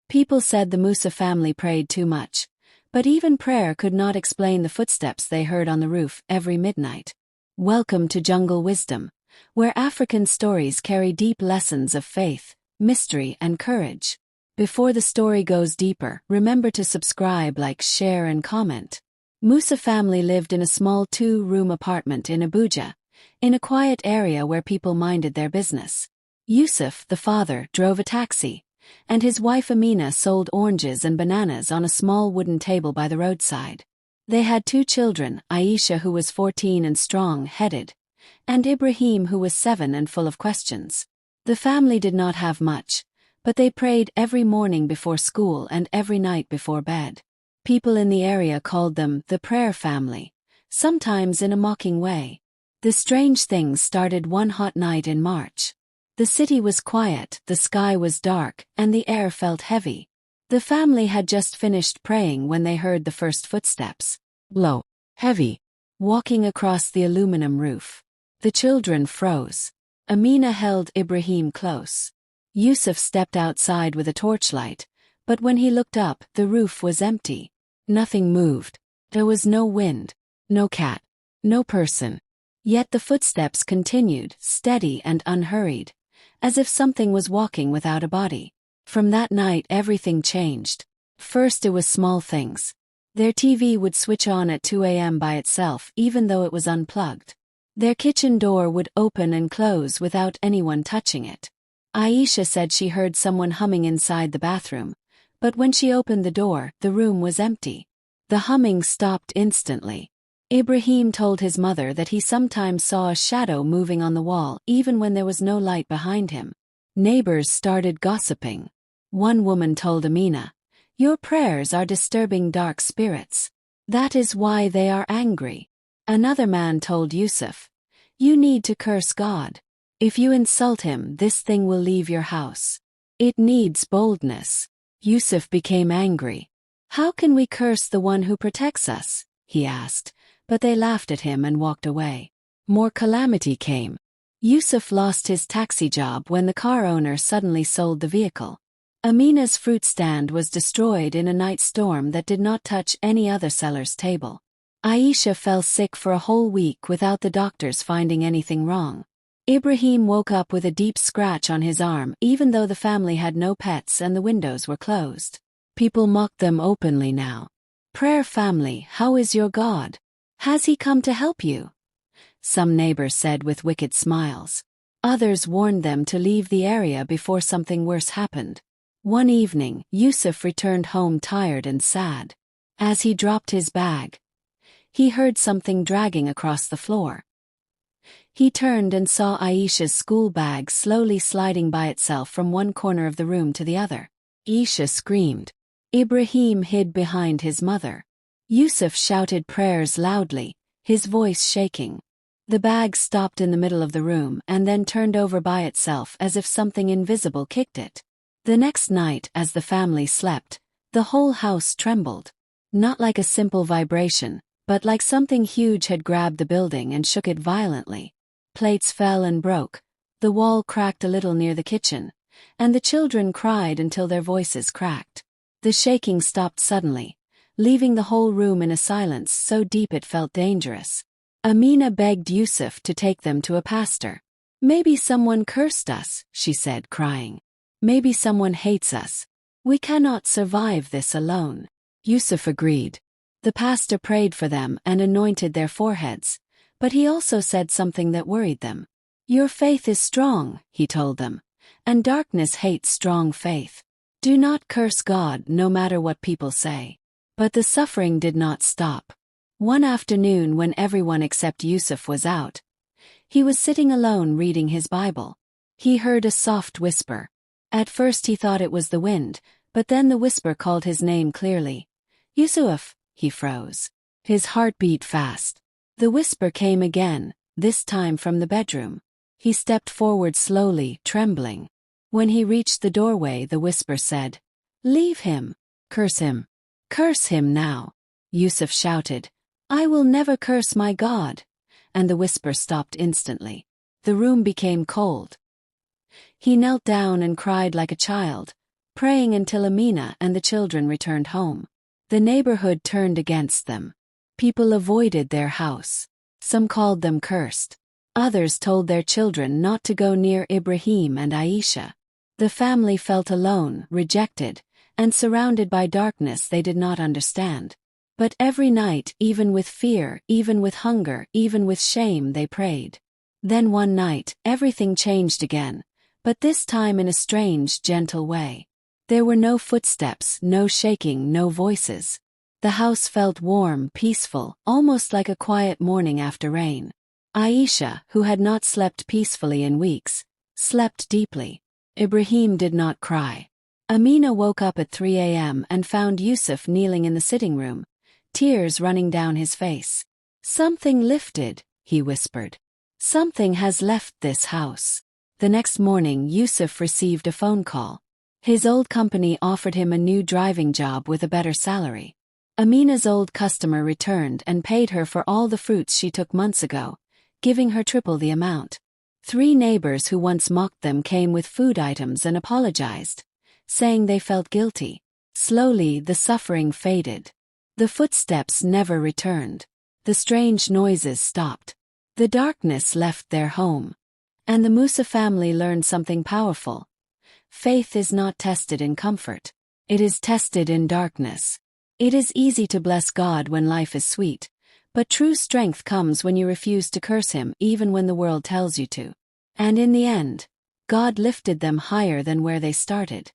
People said the Musa family prayed too much, but even prayer could not explain the footsteps they heard on the roof every midnight. Welcome to Jungle Wisdom, where African stories carry deep lessons of faith, mystery, and courage. Before the story goes deeper, remember to subscribe, like, share, and comment. Musa family lived in a small 2-room apartment in Abuja, in a quiet area where people minded their business. Yusuf, the father, drove a taxi, and his wife Amina sold oranges and bananas on a small wooden table by the roadside. They had 2 children, Aisha, who was 14 and strong-headed, and Ibrahim, who was 7 and full of questions. The family did not have much, but they prayed every morning before school and every night before bed. People in the area called them the prayer family, sometimes in a mocking way. The strange things started one hot night in March. The city was quiet, the sky was dark, and the air felt heavy. The family had just finished praying when they heard the first footsteps. Low, heavy, walking across the aluminum roof. The children froze. Amina held Ibrahim close. Yusuf stepped outside with a torchlight, but when he looked up, the roof was empty. Nothing moved. There was no wind, no cat, no person. Yet the footsteps continued, steady and unhurried, as if something was walking without a body. From that night everything changed. First it was small things. Their TV would switch on at 2 a.m. by itself even though it was unplugged. Their kitchen door would open and close without anyone touching it. Aisha said she heard someone humming inside the bathroom, but when she opened the door, the room was empty. The humming stopped instantly. Ibrahim told his mother that he sometimes saw a shadow moving on the wall even when there was no light behind him. Neighbors started gossiping. One woman told Amina, "Your prayers are disturbing dark spirits. That is why they are angry." Another man told Yusuf, "You need to curse God. If you insult him, this thing will leave your house." It needs boldness. Yusuf became angry. "How can we curse the one who protects us?" he asked, but they laughed at him and walked away. More calamity came. Yusuf lost his taxi job when the car owner suddenly sold the vehicle. Amina's fruit stand was destroyed in a night storm that did not touch any other seller's table. Aisha fell sick for a whole week without the doctors finding anything wrong. Ibrahim woke up with a deep scratch on his arm even though the family had no pets and the windows were closed. People mocked them openly now. "Prayer family, how is your God? Has he come to help you?" Some neighbors said with wicked smiles. Others warned them to leave the area before something worse happened. One evening, Yusuf returned home tired and sad. As he dropped his bag, he heard something dragging across the floor. He turned and saw Aisha's school bag slowly sliding by itself from one corner of the room to the other. Aisha screamed. Ibrahim hid behind his mother. Yusuf shouted prayers loudly, his voice shaking. The bag stopped in the middle of the room and then turned over by itself as if something invisible kicked it. The next night, as the family slept, the whole house trembled. Not like a simple vibration, but like something huge had grabbed the building and shook it violently. Plates fell and broke, the wall cracked a little near the kitchen, and the children cried until their voices cracked. The shaking stopped suddenly, leaving the whole room in a silence so deep it felt dangerous. Amina begged Yusuf to take them to a pastor. "Maybe someone cursed us," she said, crying. "Maybe someone hates us. We cannot survive this alone." Yusuf agreed. The pastor prayed for them and anointed their foreheads, but he also said something that worried them. "Your faith is strong," he told them, "and darkness hates strong faith. Do not curse God no matter what people say." But the suffering did not stop. One afternoon when everyone except Yusuf was out, he was sitting alone reading his Bible. He heard a soft whisper. At first he thought it was the wind, but then the whisper called his name clearly. "Yusuf!" He froze. His heart beat fast. The whisper came again, this time from the bedroom. He stepped forward slowly, trembling. When he reached the doorway, the whisper said, "Leave him. Curse him. Curse him now." Yusuf shouted, "I will never curse my God." And the whisper stopped instantly. The room became cold. He knelt down and cried like a child, praying until Amina and the children returned home. The neighborhood turned against them. People avoided their house. Some called them cursed. Others told their children not to go near Ibrahim and Aisha. The family felt alone, rejected, and surrounded by darkness they did not understand. But every night, even with fear, even with hunger, even with shame, they prayed. Then one night, everything changed again, but this time in a strange, gentle way. There were no footsteps, no shaking, no voices. The house felt warm, peaceful, almost like a quiet morning after rain. Aisha, who had not slept peacefully in weeks, slept deeply. Ibrahim did not cry. Amina woke up at 3 a.m. and found Yusuf kneeling in the sitting room, tears running down his face. "Something lifted," he whispered. "Something has left this house." The next morning, Yusuf received a phone call. His old company offered him a new driving job with a better salary. Amina's old customer returned and paid her for all the fruits she took months ago, giving her triple the amount. 3 neighbors who once mocked them came with food items and apologized, saying they felt guilty. Slowly, the suffering faded. The footsteps never returned. The strange noises stopped. The darkness left their home. And the Musa family learned something powerful. Faith is not tested in comfort. It is tested in darkness. It is easy to bless God when life is sweet, but true strength comes when you refuse to curse Him even when the world tells you to. And in the end, God lifted them higher than where they started.